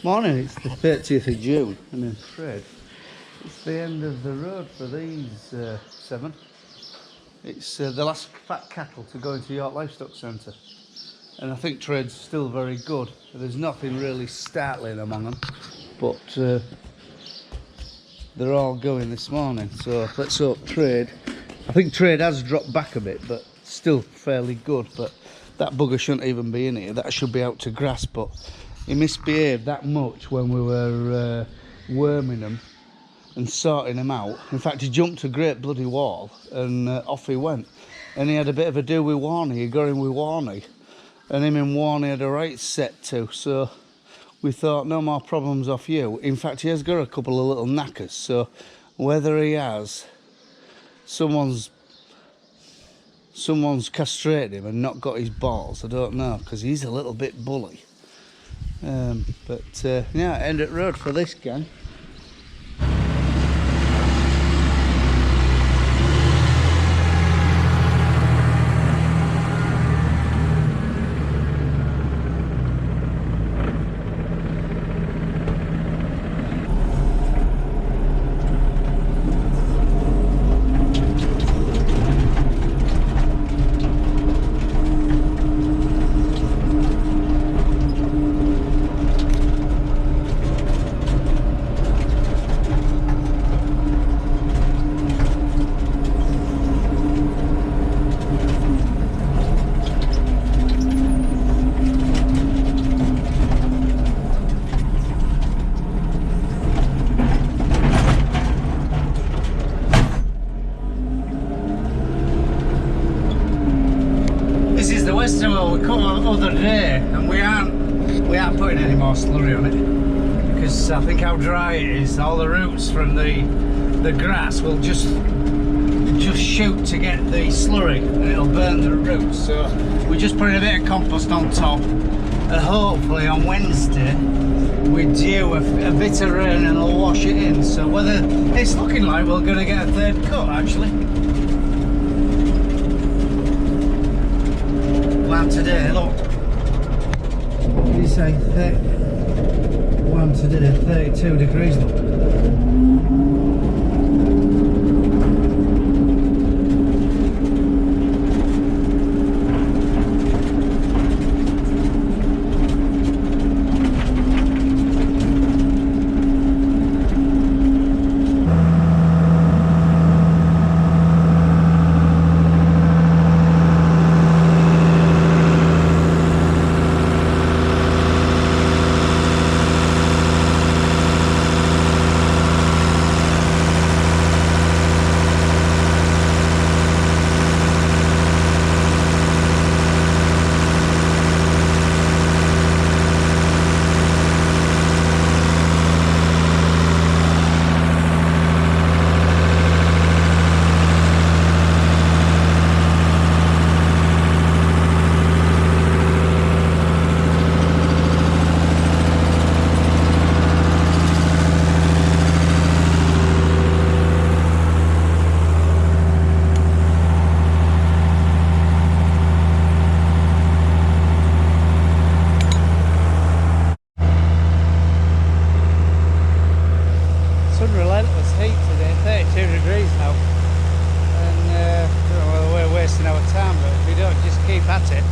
Morning, it's the 30th of June and I'm afraid it's the end of the road for these 7. It's the last fat cattle to go into York Livestock Centre, and I think trade's still very good. There's nothing really startling among them, but they're all going this morning, so let's hope trade. I think trade has dropped back a bit, but still fairly good. But that bugger shouldn't even be in here, that should be out to grass, but he misbehaved that much when we were worming them and sorting them out. In fact, he jumped a great bloody wall and off he went. And he had a bit of a do with Warney. He got in with Warney, and him and Warney had a right set to. So we thought, no more problems off you. In fact, he has got a couple of little knackers. So whether he has, someone's castrated him and not got his balls, I don't know, because he's a little bit bully. Yeah, end at road for this gang. Well, we cut on the other day, and we aren't putting any more slurry on it, because I think how dry it is, all the roots from the grass will just shoot to get the slurry, and it'll burn the roots. So we're just putting a bit of compost on top, and hopefully on Wednesday we're due a bit of rain and it'll wash it in. So whether it's looking like we're going to get a third cut actually. Today, look, what did he say? 31 today, 32 degrees, look. Relentless heat today, 32 degrees now, and I don't know whether we're wasting our time, but if we don't just keep at it,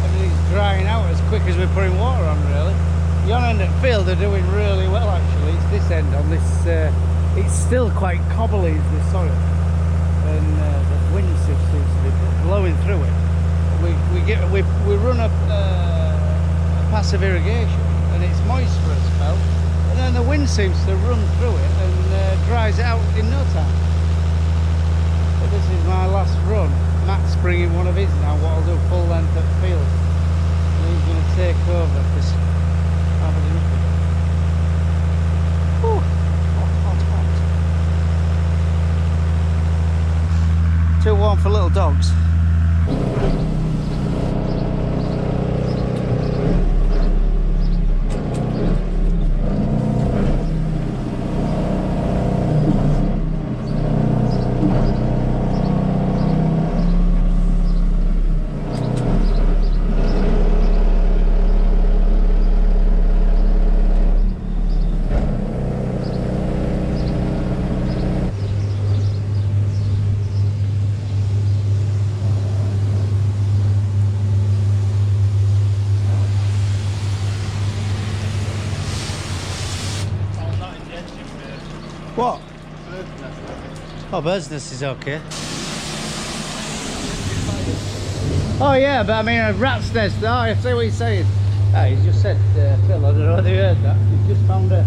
everything's drying out as quick as we're putting water on really. Yon end at field are doing really well actually. It's this end on this, it's still quite cobbly as the soil, and the wind seems to be blowing through it. We run a passive irrigation and it's moist for a spell, and then the wind seems to run through it and dries it out in no time. But this is my last run. Matt's bringing one of his now, what I'll do full length at field. And he's going to take over because I've had enough of it. Whew. Hot. Too warm for little dogs. What? Oh, bird's nest is okay. Oh yeah, but I mean a rat's nest. Oh, I see what he's saying. Oh, he's just said, Phil, I don't know whether you heard that. He's just found a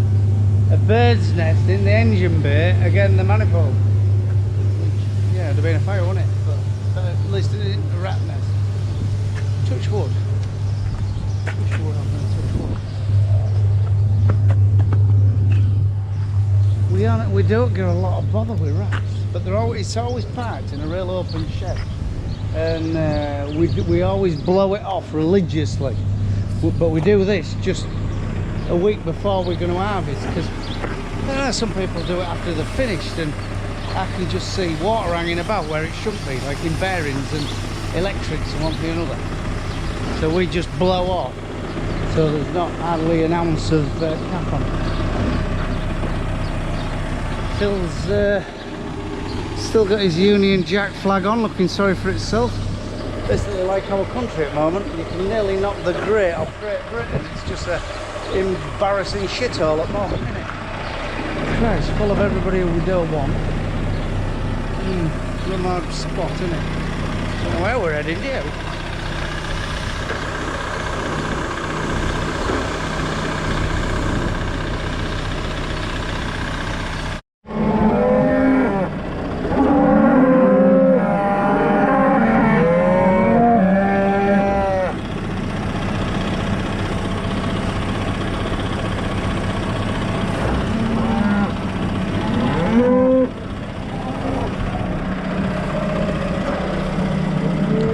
bird's nest in the engine bay, again the manifold. Yeah, it'd have been a fire, wouldn't it? But at least it isn't a rat nest. Touch wood. Touch wood, I'm going to touch wood. We don't get a lot of bother with rats, but it's always parked in a real open shed. And we always blow it off religiously. But we do this just a week before we're going to harvest, because some people do it after they're finished, and I can just see water hanging about where it shouldn't be, like in bearings and electrics and one thing or another. So we just blow off, so there's not hardly an ounce of cap on it. Phil's still got his Union Jack flag on, looking sorry for itself. Basically like our country at the moment, you can nearly knock the great off Great Britain. It's just a embarrassing shithole at the moment, isn't it? Christ, full of everybody who we don't want. It's a mad spot, isn't it? I don't know where we're heading, do you?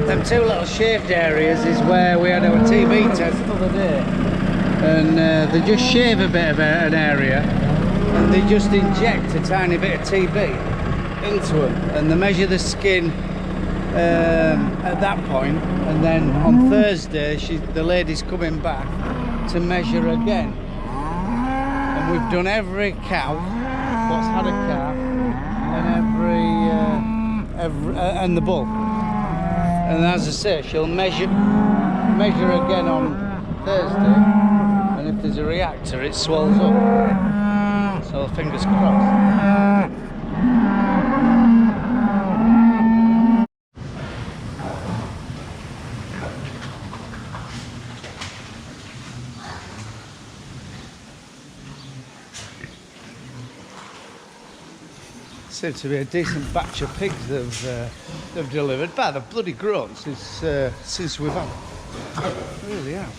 Them two little shaved areas is where we had our TB test the other day, and they just shave a bit of an area and they just inject a tiny bit of TB into them, and they measure the skin at that point, and then on Thursday the lady's coming back to measure again, and we've done every cow what's had a calf and and the bull. And as I say, she'll measure again on Thursday, and if there's a reactor, it swells up. So fingers crossed. Seems to be a decent batch of pigs they've delivered. But they've bloody grown since we've had them. They really have.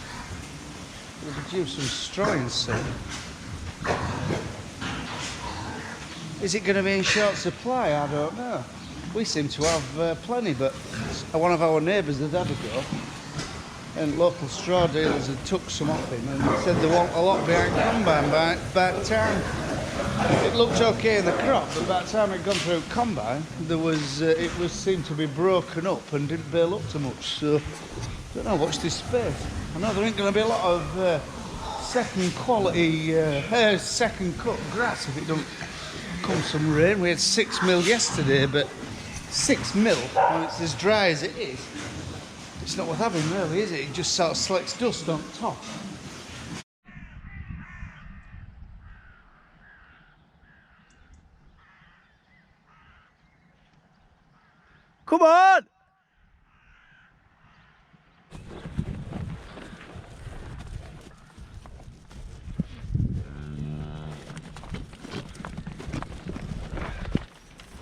We'll produce some straw soon. Is it going to be in short supply? I don't know. We seem to have plenty, but one of our neighbours had had a go, and local straw dealers had took some off him, and said they want a lot behind combine by the time. It looked okay in the crop, but by the time it gone through combine, it seemed to be broken up and didn't bear up too much. So I don't know. Watch this space. I know there ain't going to be a lot of second quality, second cut grass if it don't come some rain. We had 6 mil yesterday, but 6 mil when it's as dry as it is, it's not worth having, really, is it? It just sort of selects dust on top. Come on!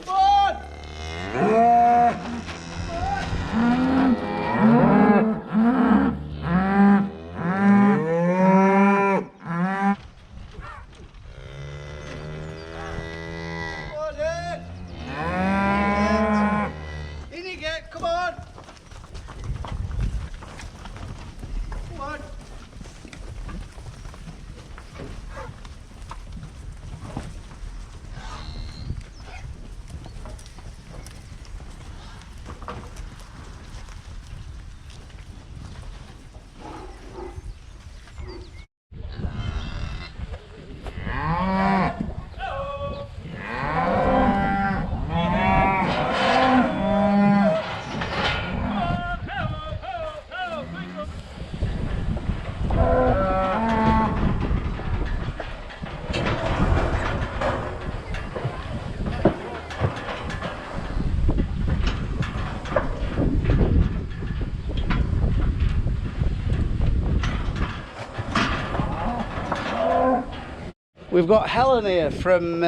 Come on! In you get. We've got Helen here from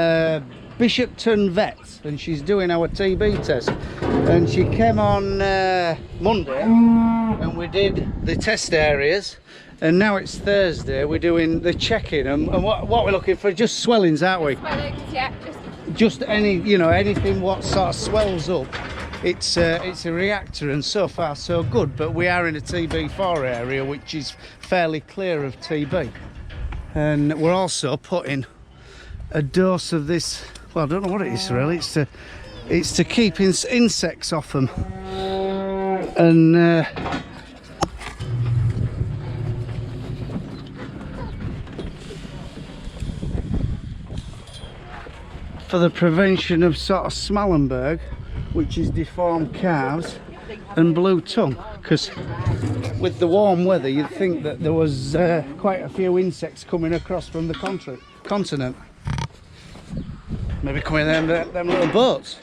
Bishopton Vets, and she's doing our TB test. And she came on Monday, and we did the test areas. And now it's Thursday, we're doing the check-in. And what we're looking for, just swellings, aren't we? Swellings, yeah. Just any, you know, anything what sort of swells up. It's a reactor, and so far so good. But we are in a TB4 area, which is fairly clear of TB. And we're also putting a dose of this. Well, I don't know what it is really. It's to keep insects off them. And for the prevention of sort of Smallenberg, which is deformed calves, and blue tongue, because with the warm weather you'd think that there was quite a few insects coming across from the continent. Maybe coming in them little boats.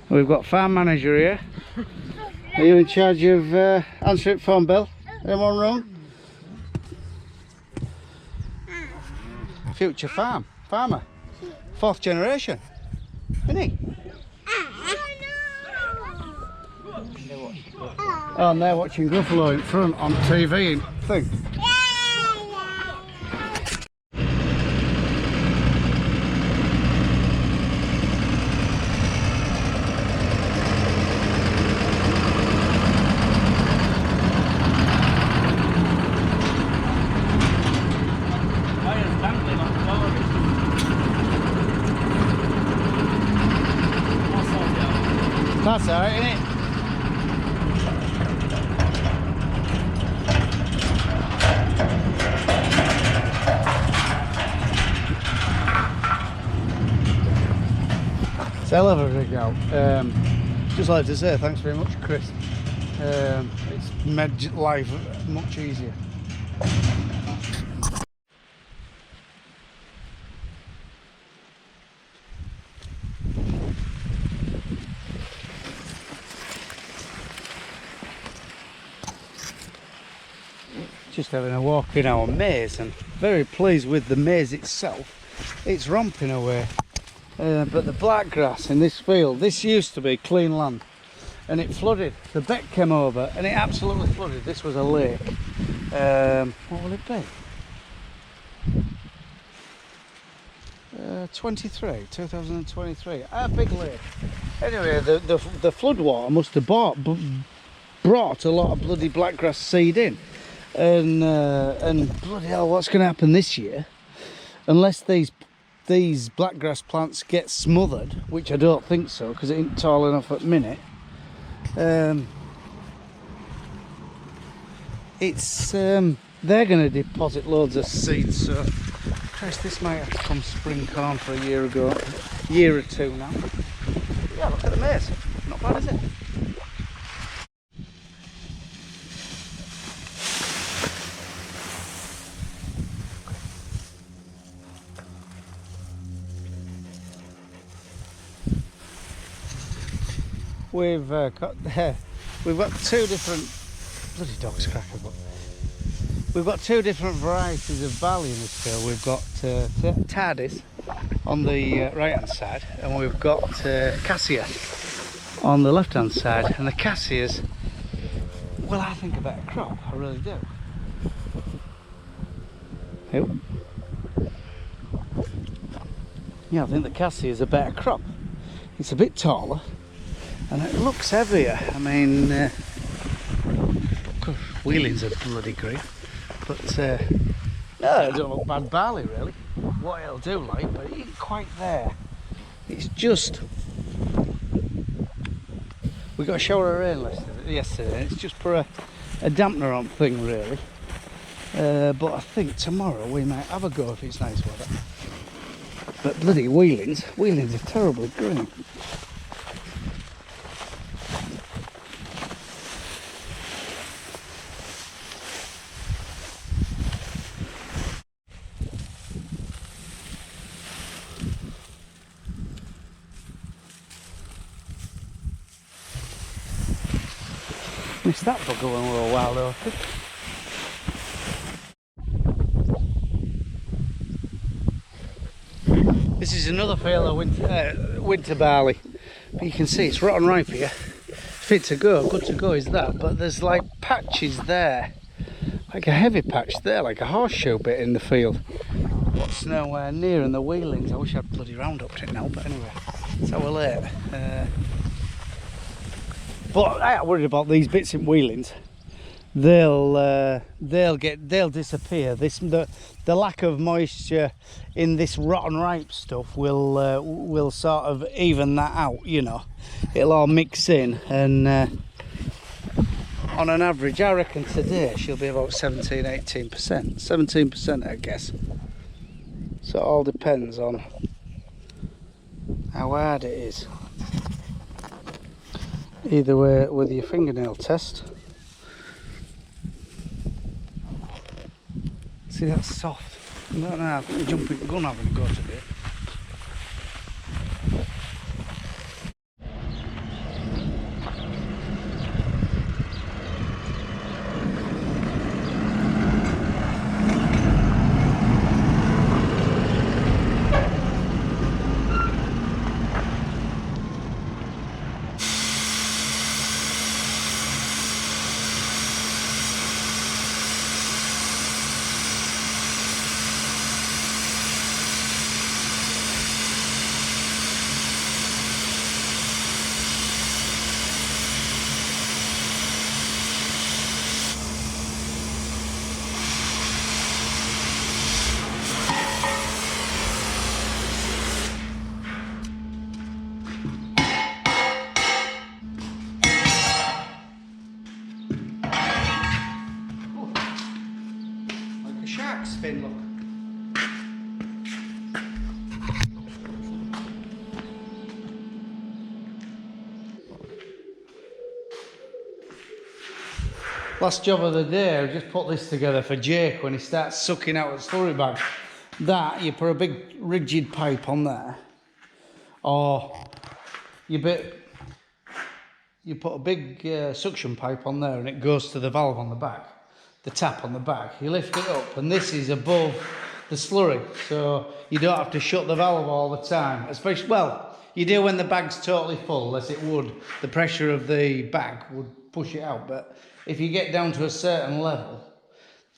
We've got farm manager here. Are you in charge of answering phone bill? Anyone wrong? Future farmer. 4th generation. Isn't he? Oh, and they're watching Gruffalo in front on TV thing. That's alright, isn't it? It's a hell of a rig out. Just like to say thanks very much, Chris. It's made life much easier. Just having a walk in our maze, and very pleased with the maze itself. It's romping away, but the black grass in this field, this used to be clean land, and it flooded. The beck came over and it absolutely flooded. This was a lake. What will it be? 2023, a big lake. Anyway, the flood water must have brought a lot of bloody blackgrass seed in. And bloody hell, what's going to happen this year, unless these blackgrass plants get smothered, which I don't think so, because it ain't tall enough at the minute. They're going to deposit loads of seeds. So, Christ, this might have come spring corn for a year or two now. Yeah, look at the maze. Not bad, is it? We've got two different bloody dog's cracker, but we've got two different varieties of barley in this field. We've got Tardis on the right hand side, and we've got Cassia on the left hand side. And the Cassia's, well, I think a better crop, I really do. Yep. Yeah, I think the Cassia is a better crop. It's a bit taller. And it looks heavier. I mean, wheeling's a bloody great, but no, it don't look bad barley really. What it'll do, like, but it ain't quite there. It's just we got a shower of rain yesterday. And it's just put a dampener on thing really. But I think tomorrow we might have a go if it's nice weather. But bloody wheelings are terribly green. Missed that bugger when we were wild open. This is another field of winter barley. But you can see it's rotten ripe here. Fit to go, good to go is that. But there's like patches there. Like a heavy patch there, like a horseshoe bit in the field. What's nowhere near in the wheelings. I wish I'd bloody rounduped it now, but anyway, that's how we're late. But I ain't worried about these bits in wheelings. They'll disappear. The lack of moisture in this rotten ripe stuff will sort of even that out, you know. It'll all mix in, and on an average I reckon today she'll be about 17-18%. 17% I guess. So it all depends on how hard it is. Either way with your fingernail test. See, that's soft. No, I think the jumping gun having a go today. Spin, look. Last job of the day, I just put this together for Jake when he starts sucking out the slurry bag. That, you put a big rigid pipe on there, or you put a big suction pipe on there and it goes to the valve on the back. The tap on the back, you lift it up, and this is above the slurry, so you don't have to shut the valve all the time. Especially, well, you do when the bag's totally full, as it would, the pressure of the bag would push it out. But if you get down to a certain level,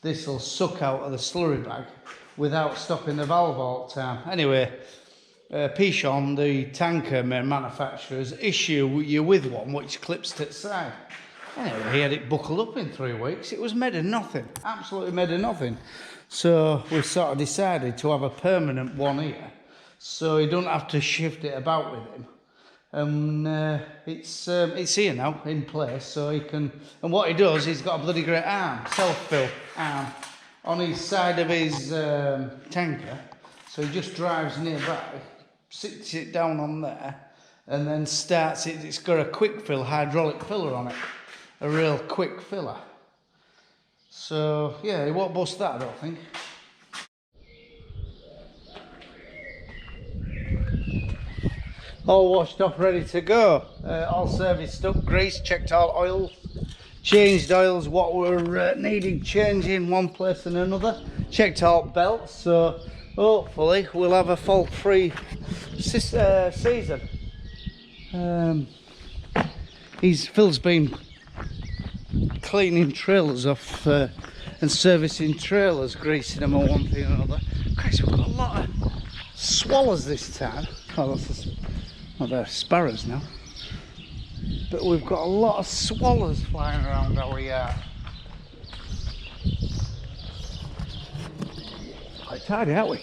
this will suck out of the slurry bag without stopping the valve all the time. Anyway, Pichon, the tanker manufacturers, issue you with one which clips to the side. Anyway, he had it buckled up in 3 weeks. It was made of nothing, absolutely made of nothing. So we sort of decided to have a permanent one here, so he don't have to shift it about with him. And it's here now, in place, so he can. And what he does, he's got a bloody great arm, self-fill arm, on his side of his tanker. So he just drives nearby, sits it down on there, and then starts it. It's got a quick fill, hydraulic filler on it. A real quick filler. So yeah, he won't bust that, I don't think. All washed off, ready to go. All serviced up, greased, checked all oils, changed oils what were needed changing one place and another, checked all belts, so hopefully we'll have a fault-free season. Phil's been cleaning trailers off and servicing trailers, greasing them or one thing or another. Christ, we've got a lot of swallows this time. Oh, they're sparrows now. But we've got a lot of swallows flying around our yard. Quite tidy, aren't we?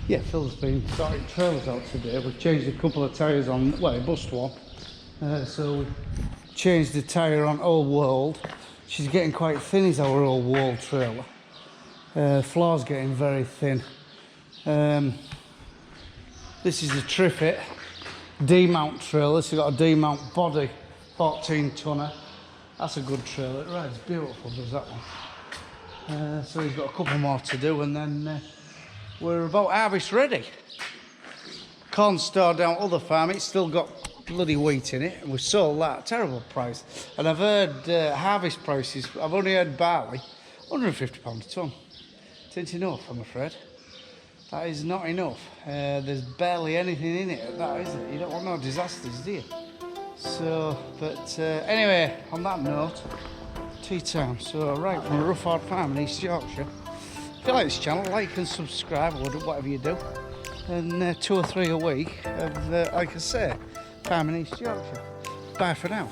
Yeah, Phil's been sorting trailers out today. We've changed a couple of tyres on, well, he bust one. So we changed the tyre on Old World. She's getting quite thin, is our Old World trailer. Floor's getting very thin. This is a Triffitt D-mount trailer. So you've got a D-mount body, 14 tonner. That's a good trailer. It rides beautiful, does that one. So he's got a couple more to do, and then we're about harvest ready. Corn store down other farm, it's still got bloody wheat in it, and we sold that, terrible price. And I've heard harvest prices, I've only heard barley, £150 a tonne. It ain't enough, I'm afraid. That is not enough. There's barely anything in it at that, is it? You don't want no disasters, do you? So, but anyway, on that note, tea time. So, right from a rough hard farm in East Yorkshire. If you like this channel, like and subscribe, or whatever you do. And 2 or 3 a week of, like I say, farm in East Yorkshire. Bye for now.